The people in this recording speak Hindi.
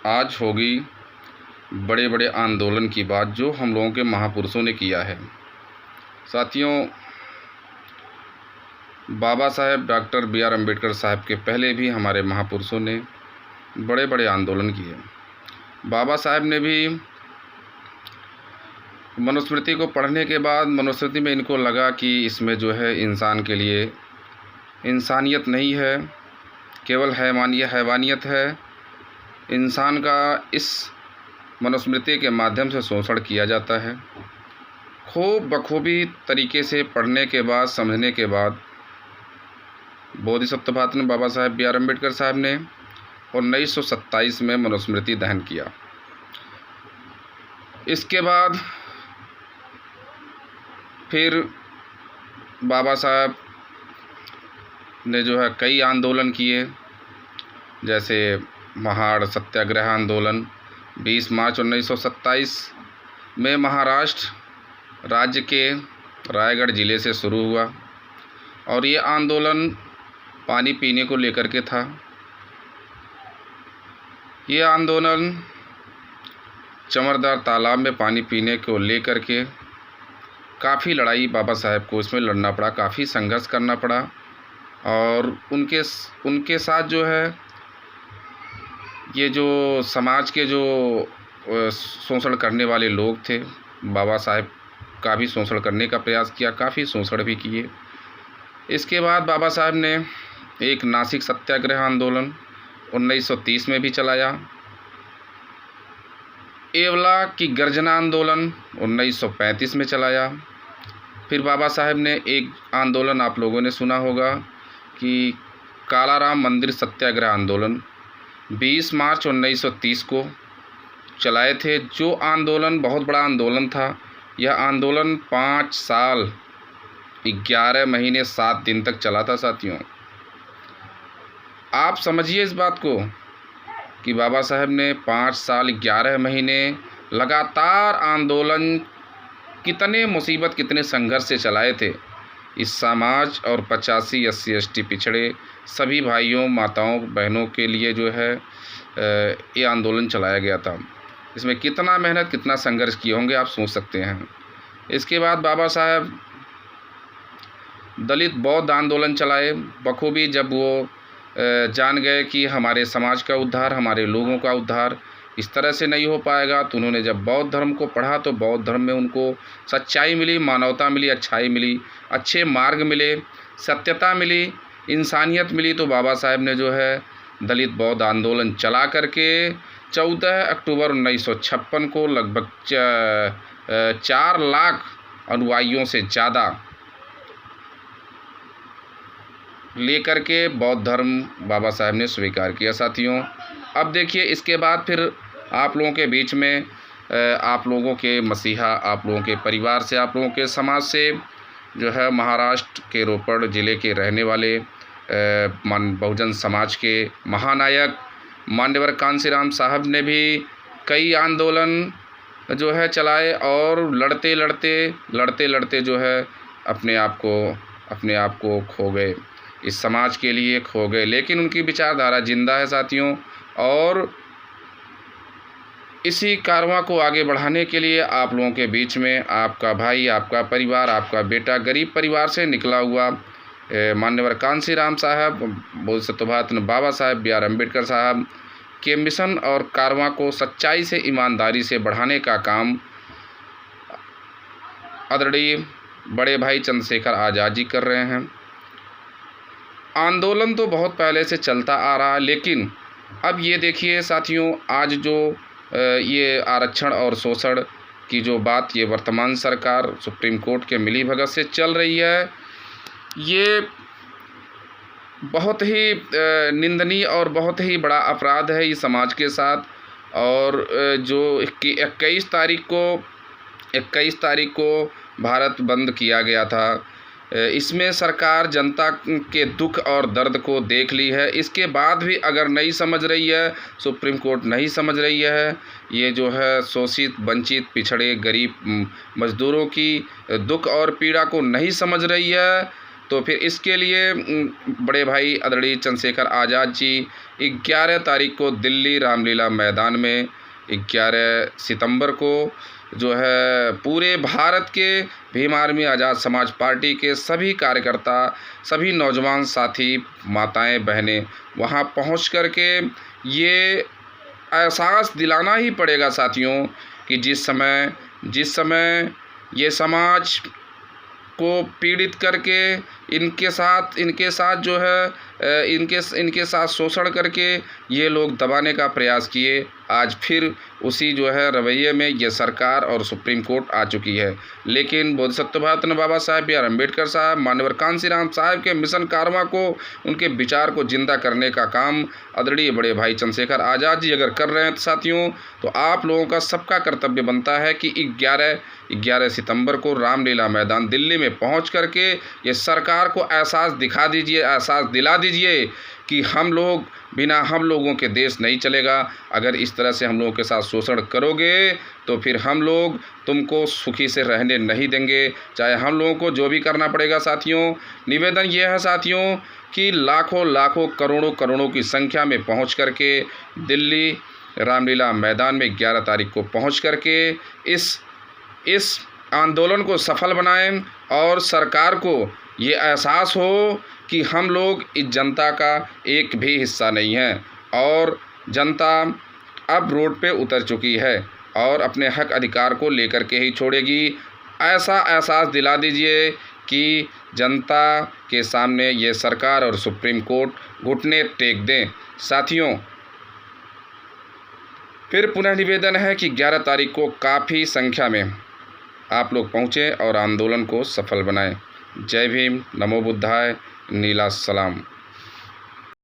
आज होगी बड़े बड़े आंदोलन की बात जो हम लोगों के महापुरुषों ने किया है। साथियों, Baba Saheb doctor B are Ambedkar साहब के पहले भी हमारे महापुरुषों ने बड़े बड़े आंदोलन किए। बाबा साहेब ने भी मनुस्मृति को पढ़ने के बाद मनुस्मृति में इनको लगा कि इसमें जो है इंसान के लिए इंसानियत नहीं है, केवल हैवानियत है। इंसान का इस मनुस्मृति के माध्यम से शोषण किया जाता है। खूब बखूबी तरीके से पढ़ने के बाद, समझने के बाद बोधिसत्व बाबा साहेब बी आर अम्बेडकर साहब ने 1927 में मनुस्मृति दहन किया। इसके बाद फिर बाबा साहब ने जो है कई आंदोलन किए, जैसे महाड़ सत्याग्रह आंदोलन 20 मार्च 1927 में महाराष्ट्र राज्य के रायगढ़ ज़िले से शुरू हुआ और ये आंदोलन पानी पीने को लेकर के था। ये आंदोलन चमरदार तालाब में पानी पीने को लेकर के काफ़ी लड़ाई बाबा साहेब को इसमें लड़ना पड़ा, काफ़ी संघर्ष करना पड़ा और उनके साथ जो है ये जो समाज के जो शोषण करने वाले लोग थे, बाबा साहेब का भी शोषण करने का प्रयास किया, काफ़ी शोषण भी किए। इसके बाद बाबा साहेब ने एक नासिक सत्याग्रह आंदोलन 1930 में भी चलाया। एवला की गर्जना आंदोलन 1935 में चलाया। फिर बाबा साहेब ने एक आंदोलन आप लोगों ने सुना होगा कि कालाराम मंदिर सत्याग्रह आंदोलन 20 मार्च 1930 को चलाए थे। जो आंदोलन बहुत बड़ा आंदोलन था। यह आंदोलन 5 साल 11 महीने 7 दिन तक चला था। साथियों, आप समझिए इस बात को कि बाबा साहब ने 5 साल 11 महीने लगातार आंदोलन कितने मुसीबत, कितने संघर्ष से चलाए थे। इस समाज और 85 SC ST पिछड़े सभी भाइयों, माताओं, बहनों के लिए जो है ये आंदोलन चलाया गया था। इसमें कितना मेहनत, कितना संघर्ष किए होंगे आप सोच सकते हैं। इसके बाद बाबा साहब दलित बौद्ध आंदोलन चलाए बखूबी। जब वो जान गए कि हमारे समाज का उद्धार, हमारे लोगों का उद्धार इस तरह से नहीं हो पाएगा, तो उन्होंने जब बौद्ध धर्म को पढ़ा तो बौद्ध धर्म में उनको सच्चाई मिली, मानवता मिली, अच्छाई मिली, अच्छे मार्ग मिले, सत्यता मिली, इंसानियत मिली। तो बाबा साहब ने जो है दलित बौद्ध आंदोलन चला करके 14 अक्टूबर 1956 को लगभग 4 लाख अनुयायियों से ज़्यादा लेकर के बौद्ध धर्म बाबा साहब ने स्वीकार किया। साथियों, अब देखिए इसके बाद फिर आप लोगों के बीच में आप लोगों के मसीहा, आप लोगों के परिवार से, आप लोगों के समाज से जो है महाराष्ट्र के रोपड़ ज़िले के रहने वाले बहुजन समाज के महानायक मान्यवर कांसीराम साहब ने भी कई आंदोलन जो है चलाए और लड़ते लड़ते जो है अपने आप को खो गए, इस समाज के लिए खो गए। लेकिन उनकी विचारधारा जिंदा है साथियों। और इसी कारवां को आगे बढ़ाने के लिए आप लोगों के बीच में आपका भाई, आपका परिवार, आपका बेटा, गरीब परिवार से निकला हुआ मान्यवर कांसीराम साहब, बोधिसत्व बाबा साहेब बी आर अम्बेडकर साहब के मिशन और कारवां को सच्चाई से, ईमानदारी से बढ़ाने का काम आदरणीय बड़े भाई चंद्रशेखर आज़ाद जी कर रहे हैं। आंदोलन तो बहुत पहले से चलता आ रहा है, लेकिन अब ये देखिए साथियों, आज जो ये आरक्षण और शोषण की जो बात ये वर्तमान सरकार सुप्रीम कोर्ट के मिलीभगत से चल रही है, ये बहुत ही निंदनीय और बहुत ही बड़ा अपराध है इस समाज के साथ। और जो 21 तारीख को भारत बंद किया गया था, इसमें सरकार जनता के दुख और दर्द को देख ली है। इसके बाद भी अगर नहीं समझ रही है, सुप्रीम कोर्ट नहीं समझ रही है, ये जो है शोषित, वंचित, पिछड़े, गरीब मजदूरों की दुख और पीड़ा को नहीं समझ रही है, तो फिर इसके लिए बड़े भाई आदरणीय चंद्रशेखर आज़ाद जी 11 तारीख को दिल्ली रामलीला मैदान में 11 सितंबर को जो है पूरे भारत के भीम आर्मी आज़ाद समाज पार्टी के सभी कार्यकर्ता, सभी नौजवान साथी, माताएं, बहनें वहां पहुंच कर के ये एहसास दिलाना ही पड़ेगा साथियों कि जिस समय ये समाज को पीड़ित करके इनके साथ जो है इनके साथ शोषण करके ये लोग दबाने का प्रयास किए, आज फिर उसी जो है रवैये में ये सरकार और सुप्रीम कोर्ट आ चुकी है। लेकिन बोधिसत्व भारत रत्न बाबा साहेब बी आर अम्बेडकर साहब, माननीय कांशीराम साहब के मिशन कारवां को, उनके विचार को जिंदा करने का काम आदरणीय बड़े भाई चंद्रशेखर आज़ाद जी अगर कर रहे हैं साथियों, तो आप लोगों का सबका कर्तव्य बनता है कि 11 सितंबर को रामलीला मैदान दिल्ली में पहुंच करके ये सरकार को एहसास दिला दीजिए कि हम लोगों के देश नहीं चलेगा। अगर इस तरह से हम लोगों के साथ शोषण करोगे तो फिर हम लोग तुमको सुखी से रहने नहीं देंगे, चाहे हम लोगों को जो भी करना पड़ेगा। साथियों, निवेदन ये है साथियों कि लाखों करोड़ों की संख्या में पहुंच करके दिल्ली रामलीला मैदान में 11 तारीख को पहुंच करके इस आंदोलन को सफल बनाएं और सरकार को ये एहसास हो कि हम लोग इस जनता का एक भी हिस्सा नहीं है और जनता अब रोड पे उतर चुकी है और अपने हक अधिकार को लेकर के ही छोड़ेगी। ऐसा एहसास दिला दीजिए कि जनता के सामने ये सरकार और सुप्रीम कोर्ट घुटने टेक दें। साथियों, फिर पुनः निवेदन है कि 11 तारीख को काफ़ी संख्या में आप लोग पहुँचें और आंदोलन को सफल बनाएं। जय भीम, नमो बुद्धाय, नीला सलाम।